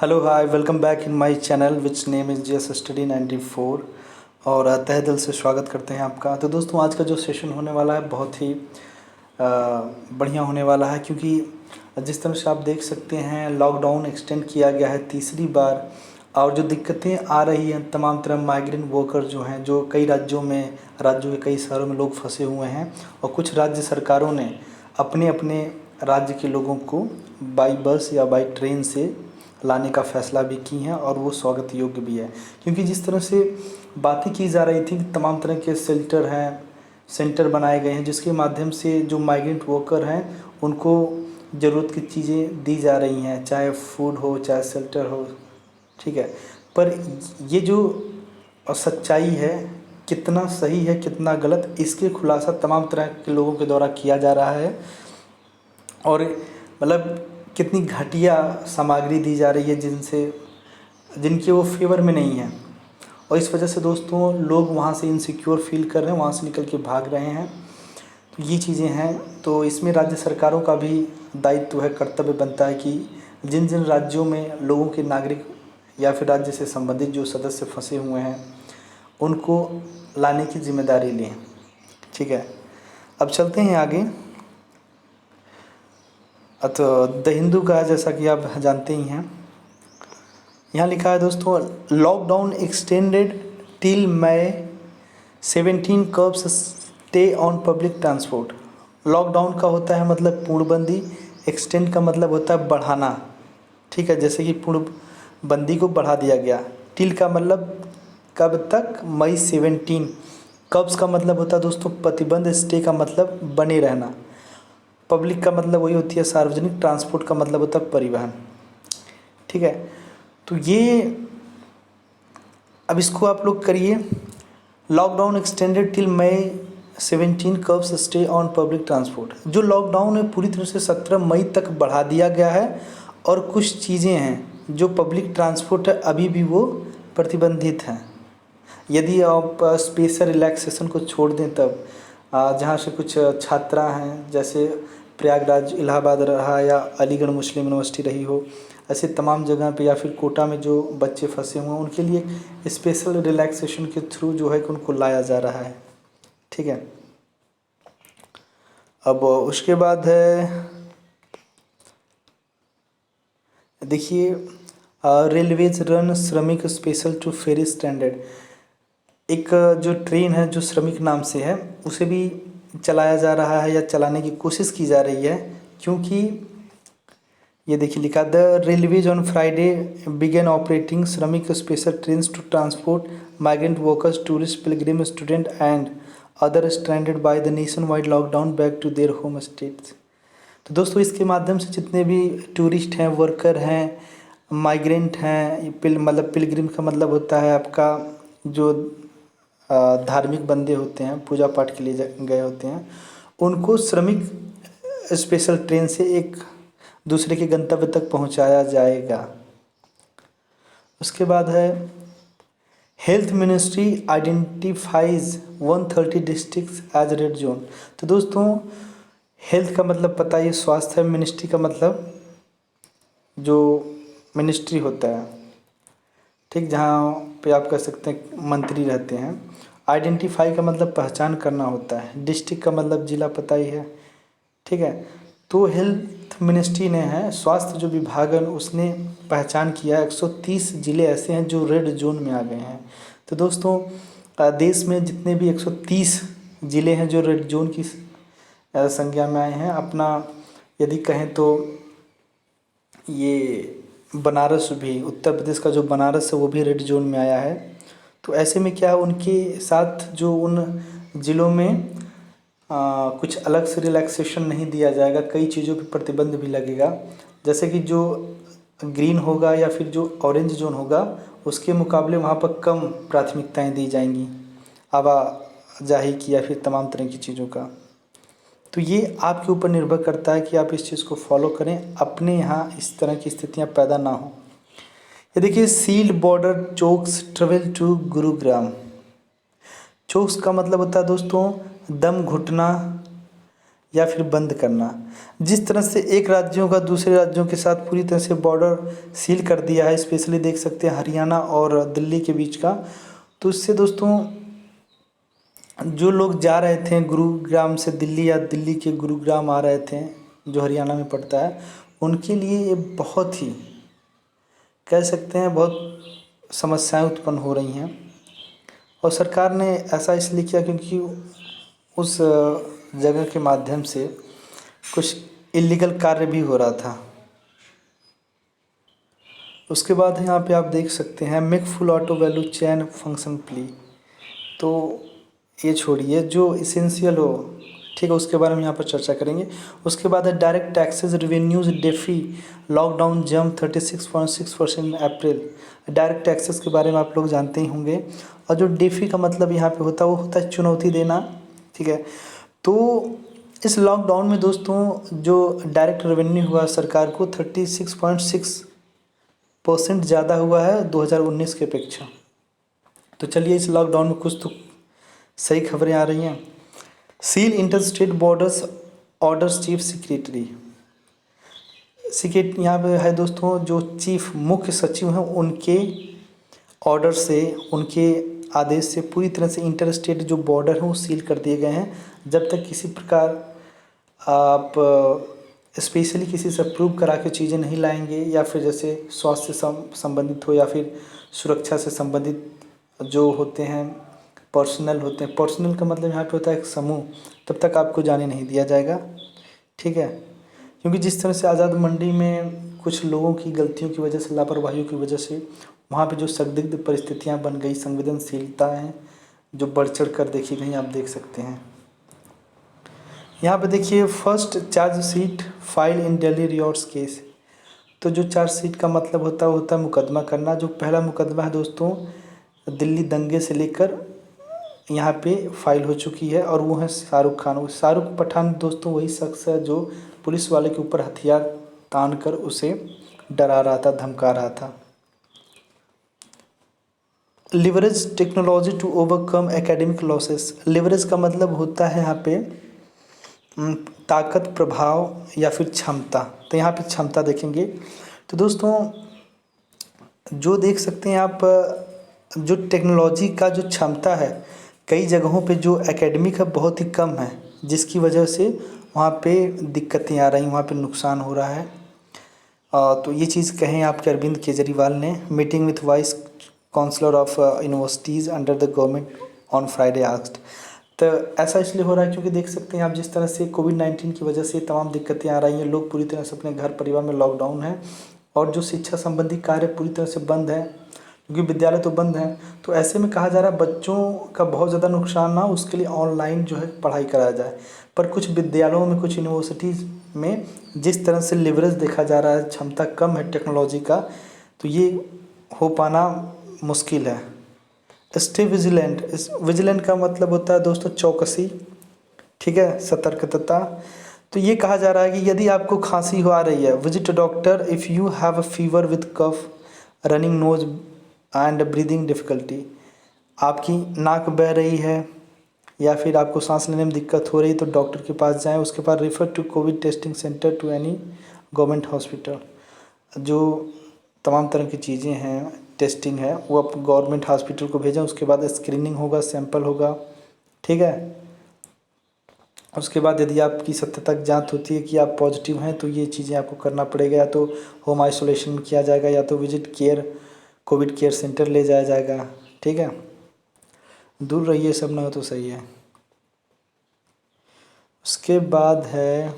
Hello hi welcome back in my channel which name is GS study 94। और तहे दिल से स्वागत करते हैं आपका। तो दोस्तों आज का जो सेशन होने वाला है बहुत ही बढ़िया होने वाला है, क्योंकि जिस तरह से आप देख सकते हैं लॉकडाउन एक्सटेंड किया गया है तीसरी बार। और जो दिक्कतें आ रही हैं तमाम तरह माइग्रेंट वर्कर जो हैं, जो कई राज्यों के कई शहरों में लोग फंसे हुए हैं, और कुछ राज्य सरकारों ने अपने अपने राज्य के लोगों को बाई बस या बाई ट्रेन से लाने का फ़ैसला भी की हैं, और वो स्वागत योग्य भी है। क्योंकि जिस तरह से बातें की जा रही थी कि तमाम तरह के सेंटर बनाए गए हैं, जिसके माध्यम से जो माइग्रेंट वर्कर हैं उनको ज़रूरत की चीज़ें दी जा रही हैं, चाहे फूड हो चाहे शेल्टर हो, ठीक है। पर ये जो सच्चाई है कितना सही है कितना गलत, इसके खुलासा तमाम तरह के लोगों के द्वारा किया जा रहा है। और मतलब कितनी घटिया सामग्री दी जा रही है जिनके वो फेवर में नहीं है, और इस वजह से दोस्तों लोग वहाँ से इनसिक्योर फील कर रहे हैं, वहाँ से निकल के भाग रहे हैं। तो ये चीज़ें हैं, तो इसमें राज्य सरकारों का भी दायित्व है, कर्तव्य बनता है कि जिन जिन राज्यों में लोगों के नागरिक या फिर राज्य से संबंधित जो सदस्य फंसे हुए हैं उनको लाने की जिम्मेदारी लें, ठीक है। अब चलते हैं आगे। तो द हिंदू का जैसा कि आप जानते ही हैं, यहाँ लिखा है दोस्तों, lockdown extended till May 17 curbs stay on public transport. Lockdown का होता है मतलब पूर्णबंदी, एक्सटेंड का मतलब होता है बढ़ाना, ठीक है। जैसे कि पूर्णबंदी को बढ़ा दिया गया। टिल का मतलब कब तक, मई 17। कर्ब्स का मतलब होता है दोस्तों प्रतिबंध, स्टे का मतलब बने रहना, पब्लिक का मतलब वही होती है सार्वजनिक, ट्रांसपोर्ट का मतलब होता है परिवहन, ठीक है। तो ये अब इसको आप लोग करिए, lockdown extended till May 17 curbs stay on public transport. जो लॉकडाउन है पूरी तरह से 17 मई तक बढ़ा दिया गया है, और कुछ चीज़ें हैं जो पब्लिक ट्रांसपोर्ट है अभी भी वो प्रतिबंधित हैं। यदि आप स्पेशल रिलैक्सेशन को छोड़ दें तब जहाँ से कुछ छात्रा हैं, जैसे प्रयागराज इलाहाबाद रहा या अलीगढ़ मुस्लिम यूनिवर्सिटी रही हो, ऐसे तमाम जगह पे, या फिर कोटा में जो बच्चे फंसे हुए हैं उनके लिए स्पेशल रिलैक्सेशन के थ्रू जो है कि उनको लाया जा रहा है, ठीक है। अब उसके बाद है, देखिए, रेलवेज रन श्रमिक स्पेशल टू फेरी स्टैंडर्ड। एक जो ट्रेन है जो श्रमिक नाम से है उसे भी चलाया जा रहा है या चलाने की कोशिश की जा रही है, क्योंकि ये देखिए लिखा, the railways on Friday began operating Shramik special train to transport migrant workers, tourist, pilgrim, student and other stranded by the nationwide lockdown back to their home states. तो दोस्तों इसके माध्यम से जितने भी टूरिस्ट हैं, वर्कर हैं, माइग्रेंट हैं, मतलब पिलग्रिम का मतलब होता है आपका जो धार्मिक बंदे होते हैं, पूजा पाठ के लिए गए होते हैं, उनको श्रमिक स्पेशल ट्रेन से एक दूसरे के गंतव्य तक पहुंचाया जाएगा। उसके बाद है, health ministry identifies 130 districts as red zone. तो दोस्तों हेल्थ का मतलब पता ही, स्वास्थ्य है, मिनिस्ट्री का मतलब जो मिनिस्ट्री होता है, ठीक, जहाँ पे आप कह सकते हैं मंत्री रहते हैं। आइडेंटिफाई का मतलब पहचान करना होता है, डिस्ट्रिक्ट का मतलब जिला पता ही है, ठीक है। तो हेल्थ मिनिस्ट्री ने है, स्वास्थ्य जो विभाग है उसने पहचान किया 130 ज़िले ऐसे हैं जो रेड जोन में आ गए हैं। तो दोस्तों देश में जितने भी 130 ज़िले हैं जो रेड जोन की संज्ञा में आए हैं, अपना यदि कहें तो ये बनारस भी, उत्तर प्रदेश का जो बनारस है वो भी रेड जोन में आया है। तो ऐसे में क्या, उनके साथ जो उन ज़िलों में कुछ अलग से रिलैक्सेशन नहीं दिया जाएगा, कई चीज़ों पर प्रतिबंध भी लगेगा। जैसे कि जो ग्रीन होगा या फिर जो ऑरेंज जोन होगा उसके मुकाबले वहाँ पर कम प्राथमिकताएं दी जाएंगी आवाजाही की या फिर तमाम तरह की चीज़ों का। तो ये आपके ऊपर निर्भर करता है कि आप इस चीज़ को फॉलो करें, अपने यहाँ इस तरह की स्थितियाँ पैदा ना हो। ये देखिए, sealed border chokes travel to Gurugram. Chokes का मतलब होता है दोस्तों दम घुटना, या फिर बंद करना। जिस तरह से एक राज्यों का दूसरे राज्यों के साथ पूरी तरह से बॉर्डर सील कर दिया है, स्पेशली देख सकते हैं हरियाणा और दिल्ली के बीच का, तो इससे दोस्तों जो लोग जा रहे थे गुरुग्राम से दिल्ली या दिल्ली के गुरुग्राम आ रहे थे, जो हरियाणा में पड़ता है, उनके लिए ये बहुत ही कह सकते हैं बहुत समस्याएं उत्पन्न हो रही हैं। और सरकार ने ऐसा इसलिए किया क्योंकि उस जगह के माध्यम से कुछ इलीगल कार्य भी हो रहा था। उसके बाद यहाँ पे आप देख सकते हैं मेक फुल ऑटो वैल्यू चैन फंक्शन प्ली। तो ये छोड़िए, जो इसेंशियल हो, ठीक है, उसके बारे में यहाँ पर चर्चा करेंगे। उसके बाद है direct taxes revenues DeFi lockdown जम 36.6% अप्रैल। डायरेक्ट टैक्सेस के बारे में आप लोग जानते ही होंगे। और जो डेफी का मतलब यहाँ पे होता है वो होता है चुनौती देना, ठीक है। तो इस लॉकडाउन में दोस्तों जो डायरेक्ट रेवेन्यू हुआ सरकार को 36.6% ज़्यादा हुआ है 2019 की अपेक्षा। तो चलिए इस लॉकडाउन में कुछ तो सही खबरें आ रही हैं। Seal inter state borders orders chief secretary. यहाँ पे है दोस्तों जो चीफ मुख्य सचिव हैं उनके ऑर्डर से, उनके आदेश से पूरी तरह से इंटर स्टेट जो बॉर्डर हैं वो सील कर दिए गए हैं। जब तक किसी प्रकार आप स्पेशली किसी से अप्रूव करा के चीज़ें नहीं लाएंगे, या फिर जैसे स्वास्थ्य से संबंधित हो या फिर सुरक्षा से संबंधित जो होते हैं पर्सनल होते हैं, पर्सनल का मतलब यहाँ पे होता है एक समूह, तब तक आपको जाने नहीं दिया जाएगा, ठीक है। क्योंकि जिस तरह से आज़ाद मंडी में कुछ लोगों की गलतियों की वजह से, लापरवाहियों की वजह से वहाँ पे जो संदिग्ध परिस्थितियाँ बन गई, संवेदनशीलता है जो बढ़ चढ़ कर देखी गई, आप देख सकते हैं। यहाँ पे देखिए first chargesheet file in Delhi riots case. तो जो चार्जशीट का मतलब होता है मुकदमा करना। जो पहला मुकदमा है दोस्तों दिल्ली दंगे से लेकर यहाँ पे फाइल हो चुकी है, और वो है शाहरुख खान। शाहरुख पठान दोस्तों वही शख्स है जो पुलिस वाले के ऊपर हथियार तान कर उसे डरा रहा था, धमका रहा था। Leverage technology to overcome academic losses. Leverage का मतलब होता है यहाँ पे ताकत, प्रभाव या फिर क्षमता। तो यहाँ पे क्षमता देखेंगे तो दोस्तों जो देख सकते हैं आप, जो टेक्नोलॉजी का जो क्षमता है कई जगहों पे जो एकेडमिक है बहुत ही कम है, जिसकी वजह से वहाँ पे दिक्कतें आ रही, वहाँ पे नुकसान हो रहा है। तो ये चीज़ कहें आपके अरविंद केजरीवाल ने meeting with vice counsellor of universities under the government on Friday asked. तो ऐसा इसलिए हो रहा है क्योंकि देख सकते हैं आप जिस तरह से कोविड-19 की वजह से तमाम दिक्कतें आ रही हैं, लोग पूरी तरह से अपने घर परिवार में लॉकडाउन है, और जो शिक्षा संबंधी कार्य पूरी तरह से बंद है क्योंकि विद्यालय तो बंद हैं। तो ऐसे में कहा जा रहा है बच्चों का बहुत ज़्यादा नुकसान ना हो, उसके लिए ऑनलाइन जो है पढ़ाई कराया जाए। पर कुछ विद्यालयों में, कुछ यूनिवर्सिटीज़ में जिस तरह से लिवरेज देखा जा रहा है, क्षमता कम है टेक्नोलॉजी का, तो ये हो पाना मुश्किल है। Stay vigilant. विजिलेंट का मतलब होता है दोस्तों चौकसी, ठीक है, सतर्कता। तो ये कहा जा रहा है कि यदि आपको खांसी हो आ रही है, visit doctor if you have a fever with cough, running nose and breathing difficulty. आपकी नाक बह रही है या फिर आपको सांस लेने में दिक्कत हो रही है तो डॉक्टर के पास जाएं। उसके बाद refer to COVID testing centre to any government hospital. जो तमाम तरह की चीज़ें हैं, टेस्टिंग है, वो आप गवर्नमेंट हॉस्पिटल को भेजें। उसके बाद स्क्रीनिंग होगा, सैंपल होगा, ठीक है। उसके बाद यदि आपकी सत्य तक जांच होती है कि आप पॉजिटिव हैं तो ये चीज़ें आपको करना पड़ेगा, या तो होम आइसोलेशन में किया जाएगा या तो विजिट कोविड केयर सेंटर ले जाया जाएगा, ठीक है। दूर रहिए, सब ना हो तो सही है। उसके बाद है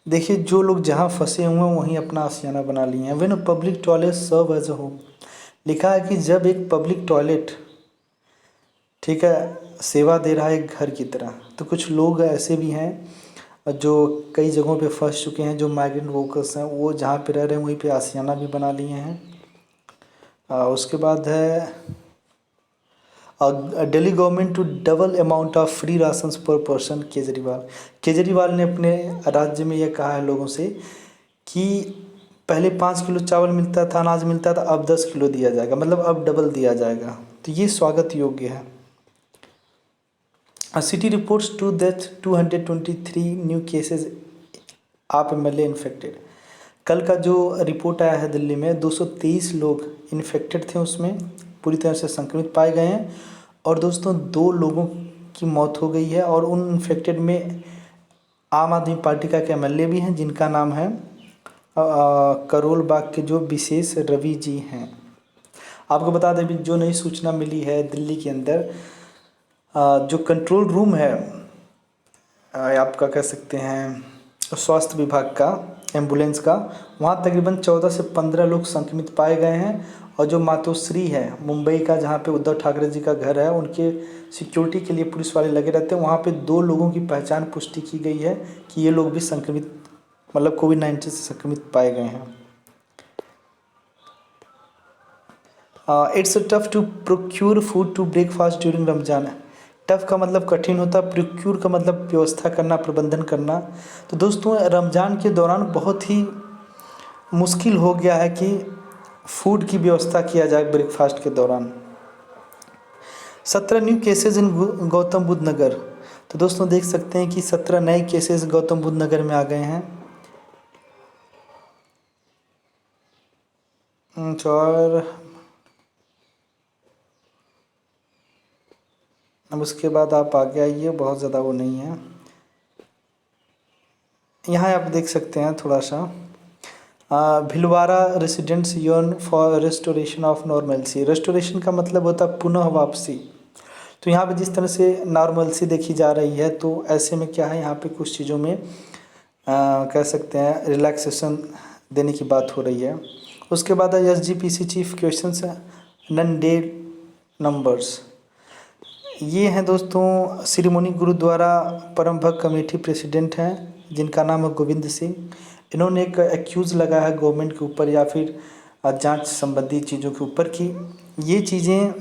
देखिए जो लोग जहाँ फंसे हुए हैं वहीं अपना आशियाना बना लिए हैं। When public toilet serve as a home. लिखा है कि जब एक पब्लिक टॉयलेट, ठीक है, सेवा दे रहा है एक घर की तरह, तो कुछ लोग ऐसे भी हैं जो कई जगहों पे फंस चुके हैं, जो माइग्रेंट वर्कर्स हैं, वो जहाँ पे रह रहे हैं वहीं पे आशियाना भी बना लिए हैं। उसके बाद है Delhi government to double amount of free rations per person. Kejriwal ने अपने राज्य में यह कहा है लोगों से कि पहले 5 किलो चावल मिलता था, अनाज मिलता था, अब 10 किलो दिया जाएगा, मतलब अब डबल दिया जाएगा। तो ये स्वागत योग्य है। City reports to that 223 new cases of MLA infected. कल का जो रिपोर्ट आया है दिल्ली में 223 लोग इन्फेक्टेड थे, उसमें पूरी तरह से संक्रमित पाए गए हैं। और दोस्तों 2 लोगों की मौत हो गई है और उन इन्फेक्टेड में आम आदमी पार्टी का एक एमएलए भी हैं जिनका नाम है करोल बाग के जो विशेष रवि जी हैं। आपको बता दें भी जो नई सूचना मिली है दिल्ली के अंदर जो कंट्रोल रूम है आपका कह सकते हैं स्वास्थ्य विभाग का एम्बुलेंस का, वहाँ तकरीबन 14 से 15 लोग संक्रमित पाए गए हैं। और जो मातोश्री है मुंबई का, जहाँ पे उद्धव ठाकरे जी का घर है, उनके सिक्योरिटी के लिए पुलिस वाले लगे रहते हैं, वहाँ पे 2 लोगों की पहचान पुष्टि की गई है कि ये लोग भी संक्रमित मतलब कोविड-19 से संक्रमित पाए गए हैं। It's tough to procure food to breakfast during Ramzan. Tough का मतलब कठिन होता है, प्रोक्यूर का मतलब व्यवस्था करना, प्रबंधन करना। तो दोस्तों रमज़ान के दौरान बहुत ही मुश्किल हो गया है कि फूड की व्यवस्था किया जाए ब्रेकफास्ट के दौरान। 17 new cases in Gautam Buddh Nagar. तो दोस्तों देख सकते हैं कि 17 नए केसेस गौतम बुद्ध नगर में आ गए हैं। और अब उसके बाद आप आगे आइए, बहुत ज़्यादा वो नहीं है। यहाँ आप देख सकते हैं थोड़ा सा Bhilwara residents yearn for restoration of normalcy. Restoration का मतलब होता है पुनः वापसी। तो यहाँ पे जिस तरह से नॉर्मलसी देखी जा रही है, तो ऐसे में क्या है, यहाँ पे कुछ चीज़ों में कह सकते हैं रिलैक्सेशन देने की बात हो रही है। उसके बाद SGPC chief questions Nanded numbers. ये हैं दोस्तों शिरोमणि गुरुद्वारा परम भक्त कमेटी प्रेसिडेंट हैं जिनका नाम है गोविंद सिंह। इन्होंने एक एक्यूज़ लगाया है गवर्नमेंट के ऊपर या फिर जांच संबंधी चीज़ों के ऊपर कि ये चीज़ें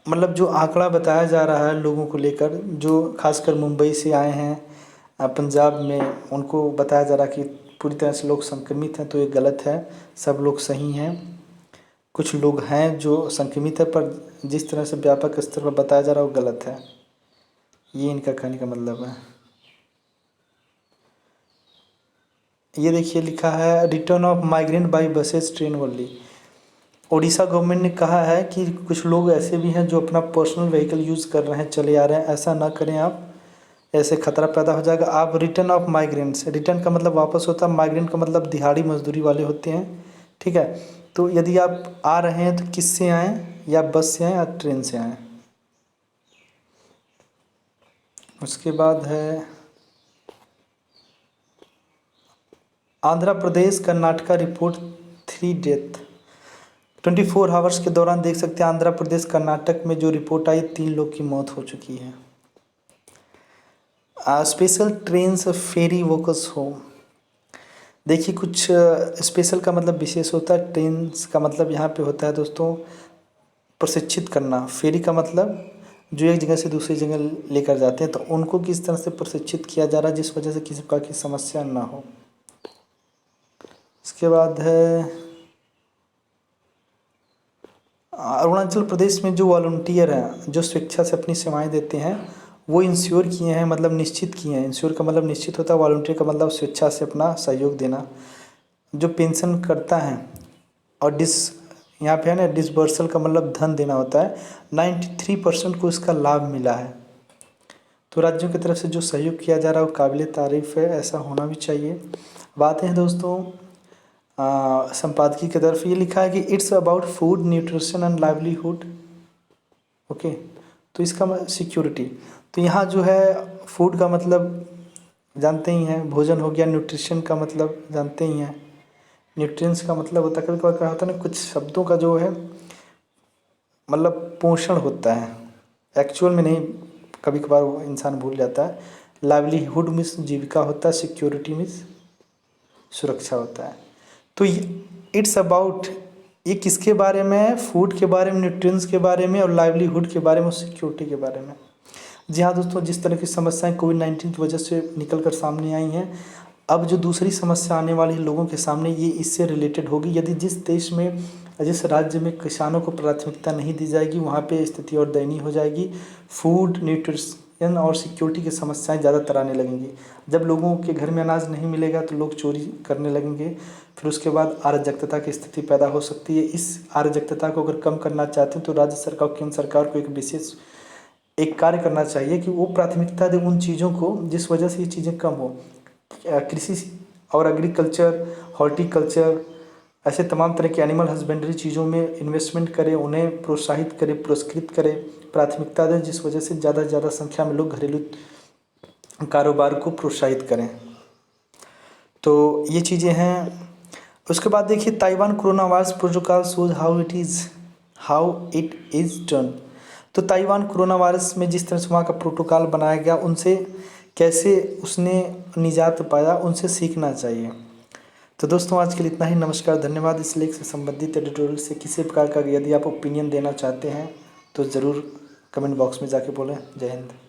मतलब जो आंकड़ा बताया जा रहा है लोगों को लेकर, जो खासकर मुंबई से आए हैं पंजाब में, उनको बताया जा रहा है कि पूरी तरह से लोग संक्रमित हैं, तो ये गलत है। सब लोग सही हैं। कुछ लोग हैं जो संक्रमित है, पर जिस तरह से व्यापक स्तर पर बताया जा रहा है वो गलत है। ये इनका कहने का मतलब है। ये देखिए लिखा है return of migrant by buses train only. Odisha government ने कहा है कि कुछ लोग ऐसे भी हैं जो अपना पर्सनल व्हीकल यूज़ कर रहे हैं, चले आ रहे हैं, ऐसा ना करें आप, ऐसे खतरा पैदा हो जाएगा। आप रिटर्न ऑफ माइग्रेंट्स, रिटर्न का मतलब वापस होता है, माइग्रेंट का मतलब दिहाड़ी मजदूरी वाले होते हैं, ठीक है। तो यदि आप आ रहे हैं तो किससे आएँ, या बस से आएँ या ट्रेन से आएँ। उसके बाद है Andhra Pradesh Karnataka report 3 death. 24 hours के दौरान देख सकते हैं आंध्र प्रदेश कर्नाटक में जो रिपोर्ट आई 3 लोग की मौत हो चुकी है। स्पेशल ट्रेन्स फेरी वर्कर्स होम। देखिए कुछ स्पेशल का मतलब विशेष होता है, ट्रेन्स का मतलब यहाँ पे होता है दोस्तों प्रशिक्षित करना। फेरी का मतलब जो एक जगह से दूसरी जगह लेकर जाते हैं, तो उनको किस तरह से प्रशिक्षित किया जा रहा है जिस वजह से किसी प्रकार की समस्या ना हो। इसके बाद है अरुणाचल प्रदेश में जो वॉलंटियर हैं जो स्वेच्छा से अपनी सेवाएं देते हैं, वो इंश्योर किए हैं, मतलब निश्चित किए हैं। इंश्योर का मतलब निश्चित होता है, वॉलंटियर का मतलब स्वेच्छा से अपना सहयोग देना। जो पेंशन करता है और यहाँ पे है ना डिसबर्सल का मतलब धन देना होता है, 93% को इसका लाभ मिला है। तो राज्यों की तरफ से जो सहयोग किया जा रहा है वो काबिल तारीफ़ है, ऐसा होना भी चाहिए। बातें हैं दोस्तों संपादकीय की तरफ। ये लिखा है कि it's about food nutrition and livelihood. Okay, तो इसका सिक्योरिटी, तो यहाँ जो है फूड का मतलब जानते ही हैं, भोजन हो गया। न्यूट्रिशन का मतलब जानते ही हैं, न्यूट्रिएंट्स का मतलब होता है, कभी कभार क्या होता है ना, कुछ शब्दों का जो है मतलब पोषण होता है, एक्चुअल में नहीं, कभी कभार वो इंसान भूल जाता है। लाइवलीहुड मीन्स जीविका होता है, सिक्योरिटी मीन्स सुरक्षा होता है। तो इट्स अबाउट, ये किसके बारे में है, फूड के बारे में, न्यूट्रिएंट्स के बारे में, और लाइवलीहुड के बारे में, और सिक्योरिटी के बारे में। जी हाँ दोस्तों, जिस तरह की समस्याएं कोविड-19 की वजह से निकल कर सामने आई हैं, अब जो दूसरी समस्या आने वाली है लोगों के सामने, ये इससे रिलेटेड होगी। यदि जिस देश में जिस राज्य में किसानों को प्राथमिकता नहीं दी जाएगी वहाँ पे स्थिति और दयनीय हो जाएगी। फूड न्यूट्रिशन और सिक्योरिटी की समस्याएं ज़्यादातर आने लगेंगी। जब लोगों के घर में अनाज नहीं मिलेगा तो लोग चोरी करने लगेंगे। फिर उसके बाद अराजकता की स्थिति पैदा हो सकती है। इस अराजकता को अगर कम करना चाहते हैं तो राज्य सरकार और केंद्र सरकार को एक कार्य करना चाहिए कि वो प्राथमिकता दे उन चीज़ों को जिस वजह से ये चीज़ें कम हो। कृषि और एग्रीकल्चर, हॉर्टिकल्चर, ऐसे तमाम तरह की एनिमल हस्बेंड्री चीज़ों में इन्वेस्टमेंट करें, उन्हें प्रोत्साहित करें, पुरस्कृत करें, प्राथमिकता दें, जिस वजह से ज़्यादा से ज़्यादा संख्या में लोग घरेलू कारोबार को प्रोत्साहित करें। तो ये चीज़ें हैं। उसके बाद देखिए Taiwan corona virus protocol shows how it is done. तो ताइवान कोरोना वायरस में जिस तरह से वहाँ का प्रोटोकॉल बनाया गया, उनसे कैसे उसने निजात पाया, उनसे सीखना चाहिए। तो दोस्तों आज के लिए इतना ही। नमस्कार, धन्यवाद। इस लेख से संबंधित एडिटोरियल से किसी प्रकार का यदि आप ओपिनियन देना चाहते हैं तो ज़रूर कमेंट बॉक्स में जाके बोलें। जय हिंद।